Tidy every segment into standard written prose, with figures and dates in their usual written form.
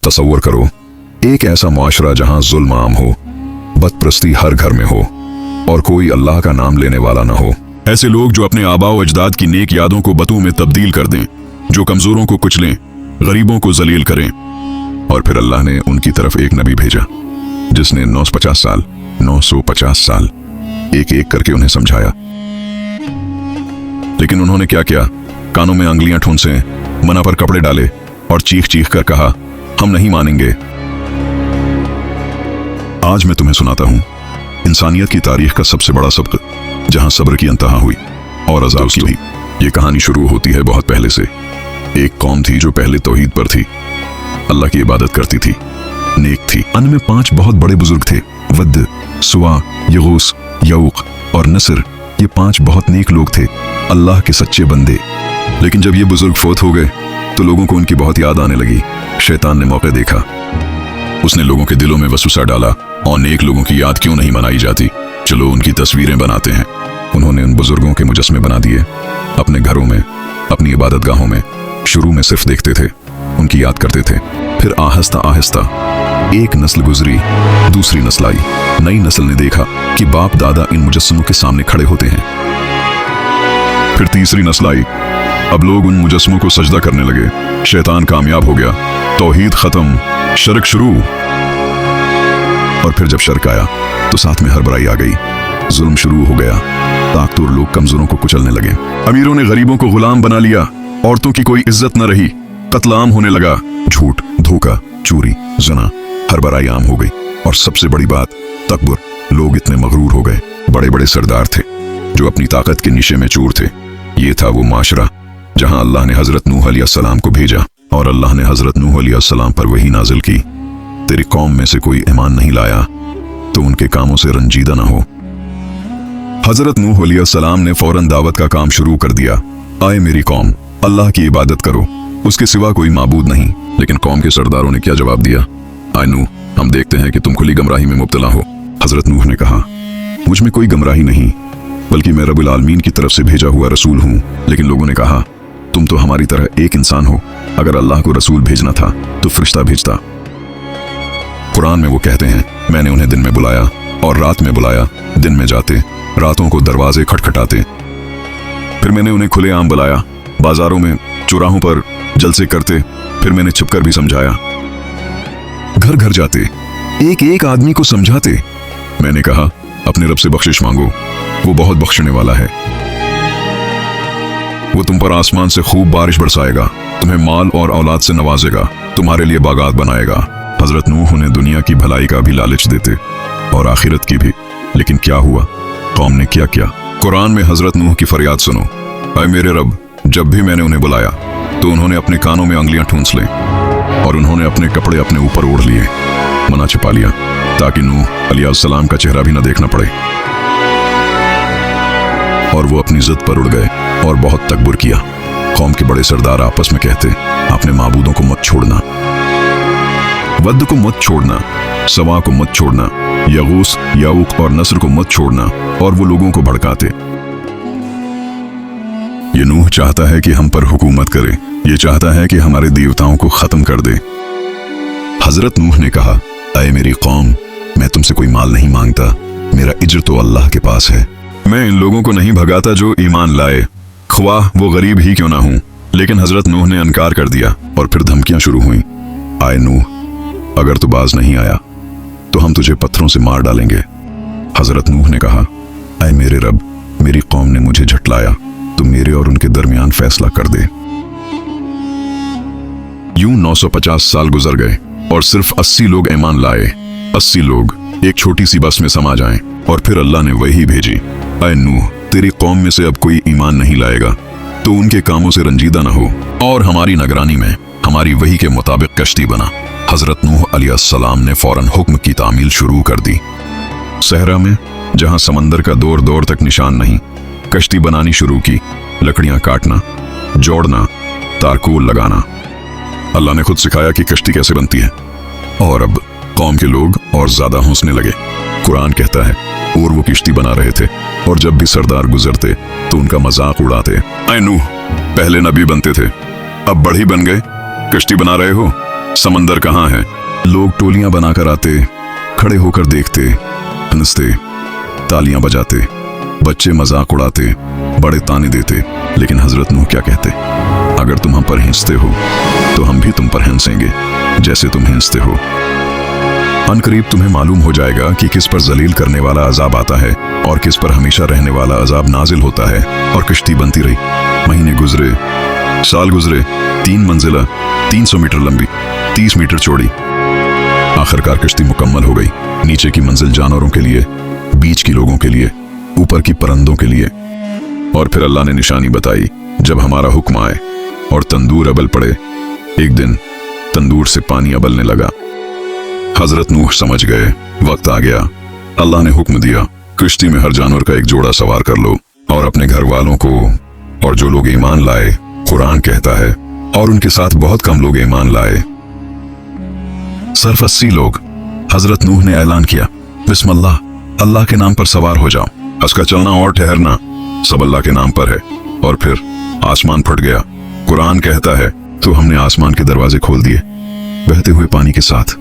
तसव्वुर करो, एक ऐसा मुआशरा जहां जुल्म आम हो, बदप्रस्ती हर घर में हो और कोई अल्लाह का नाम लेने वाला ना हो। ऐसे लोग जो अपने आबा व अजदाद की नेक यादों को बतों में तब्दील कर दें, जो कमजोरों को कुचलें, गरीबों को जलील करें। और फिर अल्लाह ने उनकी तरफ एक नबी भेजा जिसने 950 साल एक एक करके उन्हें समझाया। लेकिन उन्होंने क्या किया? कानों में अंगलियां ठूंसे, मना पर कपड़े डाले और चीख चीख कर कहा, हम नहीं मानेंगे। आज मैं तुम्हें सुनाता हूं इंसानियत की तारीख का सबसे बड़ा सबक, जहां सब्र की इंतहा हुई और अज़ाब की भी। ये कहानी शुरू होती है बहुत पहले से। एक कौम थी जो पहले तौहीद पर थी, अल्लाह की इबादत करती थी, नेक थी। उनमें 5 बहुत बड़े बुजुर्ग थे, वद, सुवा, यगूस, यऊक और नसर। ये 5 बहुत नेक लोग थे, अल्लाह के सच्चे बंदे। लेकिन जब ये बुजुर्ग फौत हो गए तो लोगों को उनकी बहुत याद आने लगी। शैतान ने मौका देखा, उसने लोगों के दिलों में वसवसा डाला, और नेक लोगों की याद क्यों नहीं मनाई जाती, चलो उनकी तस्वीरें बनाते हैं। उन्होंने उन बुजुर्गों के मुजस्मे बना दिए अपने घरों में, अपनी इबादत गाहों में। शुरू में सिर्फ देखते थे, उनकी याद करते थे। फिर आहिस्ता आहिस्ता एक नस्ल गुजरी, दूसरी नस्ल आई। नई नस्ल ने देखा कि बाप दादा इन मुजस्समों के सामने खड़े होते हैं। फिर तीसरी नस्ल आई, अब लोग उन मुजस्समों को सजदा करने लगे। शैतान कामयाब हो गया, तौहीद खत्म, शर्क शुरू। और फिर जब शर्क आया तो साथ में हर बुराई आ गई, जुल्म शुरू हो गया। ताकतवर लोग कमजोरों को कुचलने लगे, अमीरों ने गरीबों को गुलाम बना लिया, औरतों की कोई इज्जत न रही, कत्ल आम होने लगा। झूठ, धोखा, चोरी, ज़ना, हर बुराई आम हो गई। और सबसे बड़ी बात, तकब्बुर। लोग इतने मगरूर हो गए। बड़े बड़े सरदार थे जो अपनी ताकत के निशे में चूर थे। ये था वो माशरा जहां अल्लाह ने हजरत नूह अलैहिस्सलाम को भेजा, और अल्लाह ने हजरत नूह अलैहिस्सलाम पर वही नाजिल की, तेरी कौम में से कोई ईमान नहीं लाया तो उनके कामों से रंजीदा ना हो। हजरत नूह अलैहिस्सलाम ने फौरन दावत का काम शुरू कर दिया। आए मेरी कौम, अल्लाह की इबादत करो, उसके सिवा कोई माबूद नहीं। लेकिन कौम के सरदारों ने क्या जवाब दिया? आए नूह, हम देखते हैं कि तुम खुली गमराही में मुब्तला हो। हजरत नूह ने कहा, मुझ में कोई गमराही नहीं, बल्कि मैं रब्बुल आलमीन की तरफ से भेजा हुआ रसूल हूँ। लेकिन लोगों ने कहा, तुम तो हमारी तरह एक इंसान हो, अगर अल्लाह को रसूल भेजना था तो फरिश्ता भेजता। कुरान में वो कहते हैं, मैंने उन्हें दिन में बुलाया और रात में बुलाया, दिन में जाते, रातों को दरवाजे खटखटाते। फिर मैंने उन्हें खुलेआम बुलाया, बाजारों में, चौराहों पर जलसे करते। फिर मैंने छिपकर भी समझाया, घर घर जाते, एक एक आदमी को समझाते। मैंने कहा, अपने रब से बख्शिश मांगो, वो बहुत बख्शने वाला है। वो तुम पर आसमान से खूब बारिश बरसाएगा, तुम्हें माल और औलाद से नवाजेगा, तुम्हारे लिए बागात बनाएगा। हजरत नूह ने दुनिया की भलाई का भी लालच देते और आखिरत की भी। लेकिन क्या हुआ? कौम ने क्या किया? कुरान में हजरत नूह की फरियाद सुनो, ऐ मेरे रब, जब भी मैंने उन्हें बुलाया तो उन्होंने अपने कानों में अंगलियां ठूंस ली और उन्होंने अपने कपड़े अपने ऊपर ओढ़ लिए, मना छिपा लिया, ताकि नूह अलैहिस्सलाम का चेहरा भी न देखना पड़े। और वो अपनी जिद पर उड़ गए और बहुत तकब्बुर किया। कौम के बड़े सरदार आपस में कहते, अपने माबूदों को मत छोड़ना, वद को मत छोड़ना, सवा को मत छोड़ना, यगूस, यऊक और नसर को मत छोड़ना। और वो लोगों को भड़काते, ये नूह चाहता है कि हम पर हुकूमत करे, ये चाहता है कि हमारे देवताओं को खत्म कर दे। हजरत नूह ने कहा, ऐ मेरी कौम, मैं तुमसे कोई माल नहीं मांगता, मेरा इज्र तो अल्लाह के पास है। मैं इन लोगों को नहीं भगाता जो ईमान लाए, ख्वाह वो गरीब ही क्यों ना हूं। लेकिन हजरत नूह ने इनकार कर दिया और फिर धमकियां शुरू हुई। आए नूह, अगर तू बाज नहीं आया तो हम तुझे पत्थरों से मार डालेंगे। हजरत नूह ने कहा, ऐ मेरे रब, मेरी कौम ने मुझे झटलाया, तो मेरे और उनके दरमियान फैसला कर दे। यूं 950 साल गुजर गए और सिर्फ 80 लोग ईमान लाए। 80 लोग एक छोटी सी बस में समा जाएं। और फिर अल्लाह ने वही भेजी, ऐ नूह, तेरी कौम में से अब कोई ईमान नहीं लाएगा तो उनके कामों से रंजीदा न हो। और हमारी निगरानी में हमारी वही के मुताबिक कश्ती बना। हजरत नूह अलैहिस्सलाम ने फौरन हुक्म की तामील शुरू कर दी। सहरा में, जहां समंदर का दौर दौर तक निशान नहीं, कश्ती बनानी शुरू की। लकड़ियां काटना, जोड़ना, तारकोल लगाना। अल्लाह ने खुद सिखाया कि कश्ती कैसे बनती है। और अब कौम के लोग और ज्यादा हंसने लगे। कुरान कहता है, और वो किश्ती बना रहे थे और जब भी सरदार गुजरते तो उनका मजाक उड़ाते। ऐ नूह, पहले नबी बनते थे, अब बढ़ी बन गए, कश्ती बना रहे हो। समंदर कहाँ है? लोग टोलियां बनाकर आते, खड़े होकर देखते, हंसते, तालियां बजाते, बच्चे मजाक उड़ाते, बड़े ताने देते। लेकिन हजरत नूह क्या कहते? अगर तुम हम पर हंसते हो तो हम भी तुम पर हंसेंगे जैसे तुम हंसते हो। अनकरीब तुम्हें मालूम हो जाएगा कि किस पर जलील करने वाला अजाब आता है और किस पर हमेशा रहने वाला अजाब नाजिल होता है। और कश्ती बनती रही, महीने गुजरे, साल गुजरे, 3 मंजिला, 300 मीटर लंबी, 30 मीटर चौड़ी। आखिरकार कश्ती मुकम्मल हो गई। नीचे की मंजिल जानवरों के लिए, बीच की लोगों के लिए, ऊपर की परिंदों के लिए। और फिर अल्लाह ने निशानी बताई, जब हमारा हुक्म आए और तंदूर अबल पड़े। एक दिन तंदूर से पानी अबलने लगा। हजरत नूह समझ गए वक्त आ गया। अल्लाह ने हुक्म दिया, कश्ती में हर जानवर का एक जोड़ा सवार कर लो और अपने घर वालों को और जो लोग ईमान लाए, कुरान कहता है, और उनके साथ बहुत कम लोग ईमान लाए, सिर्फ 80 लोग। हजरत नूह ने ऐलान किया, बिस्मिल्लाह, अल्लाह के नाम पर सवार हो जाओ। इसका चलना और ठहरना सब अल्लाह के नाम पर है। और फिर आसमान फट गया। कुरान कहता है, तो हमने आसमान के दरवाजे खोल दिए, बहते हुए पानी के साथ।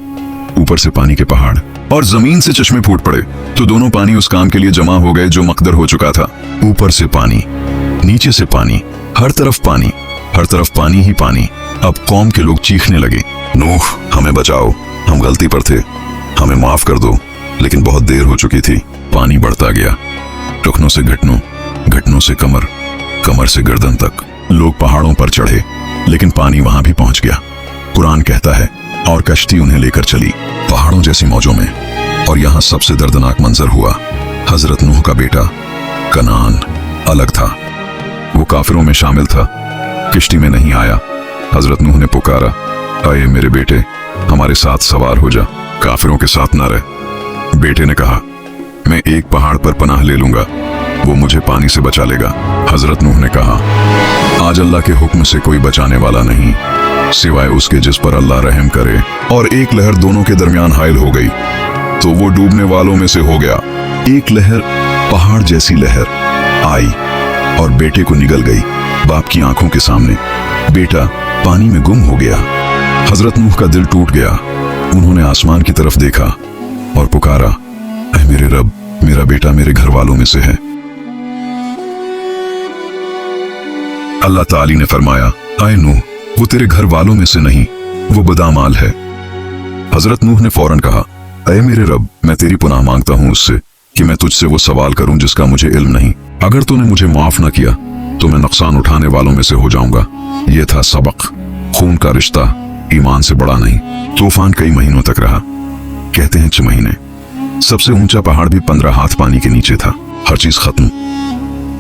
ऊपर से पानी के पहाड़ और जमीन से चश्मे फूट पड़े, तो दोनों पानी उस काम के लिए जमा हो गए जो मकदर हो चुका था। ऊपर से पानी, नीचे से पानी, हर तरफ पानी, हर तरफ पानी ही पानी। अब कौम के लोग चीखने लगे, नूह हमें बचाओ, हम गलती पर थे, हमें माफ कर दो। लेकिन बहुत देर हो चुकी थी। पानी बढ़ता गया, टुकनों से घुटनों, घुटनों से कमर, कमर से गर्दन तक। लोग पहाड़ों पर चढ़े, लेकिन पानी वहां भी पहुंच गया। कुरान कहता है, और कश्ती उन्हें लेकर चली पहाड़ों जैसी मौजों में। और यहाँ सबसे दर्दनाक मंजर हुआ। हजरत नूह का बेटा कनान अलग था, वो काफिरों में शामिल था, किश्ती में नहीं आया। हजरत नूह ने पुकारा, आए मेरे बेटे, हमारे साथ सवार हो जा, काफिरों के साथ न रह। बेटे ने कहा, मैं एक पहाड़ पर पनाह ले लूंगा, वो मुझे पानी से बचा लेगा। हजरत नूह ने कहा, आज अल्लाह के हुक्म से कोई बचाने वाला नहीं सिवाय उसके जिस पर अल्लाह रहम करे। और एक लहर दोनों के दरमियान हाइल हो गई, तो वो डूबने वालों में से हो गया। एक लहर, पहाड़ जैसी लहर आई और बेटे को निगल गई बाप की आंखों के सामने। बेटा पानी में गुम हो गया। हजरत नूह का दिल टूट गया। उन्होंने आसमान की तरफ देखा और पुकारा, ऐ मेरे रब, मेरा बेटा मेरे घर वालों में से है। अल्लाह ताली ने फरमाया, आए नूह, वो तेरे घर वालों में से नहीं, वो बदामाल है। हजरत नूह ने फौरन कहा, ऐ मेरे रब, मैं तेरी पुनाह मांगता हूं उससे कि मैं तुझसे वो सवाल करूं जिसका मुझे इल्म नहीं। अगर तूने मुझे माफ न किया तो मैं नुकसान उठाने वालों में से हो जाऊंगा। ये था सबक। खून का रिश्ता ईमान से बड़ा नहीं। तूफान कई महीनों तक रहा, कहते हैं 6 महीने। सबसे ऊंचा पहाड़ भी 15 हाथ पानी के नीचे था। हर चीज खत्म,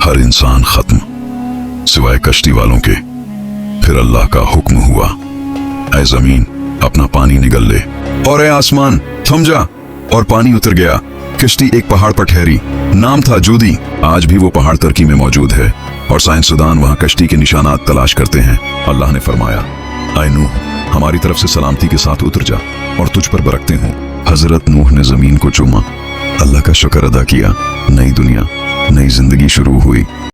हर इंसान खत्म, सिवाय कश्ती वालों के। फिर अल्लाह का हुक्म हुआ, ऐ जमीन अपना पानी निगल ले, और ऐ आसमान थम जा। और पानी उतर गया। कश्ती एक पहाड़ पर ठहरी, नाम था जूदी। आज भी वो पहाड़ तुर्की में मौजूद है और साइंसदान वहां कश्ती के निशानात तलाश करते हैं। अल्लाह ने फरमाया, ऐ नूह, हमारी तरफ से सलामती के साथ उतर जा और तुझ पर बरकते हों। हजरत नूह ने जमीन को चूमा, अल्लाह का शुक्र अदा किया। नई दुनिया, नई जिंदगी शुरू हुई।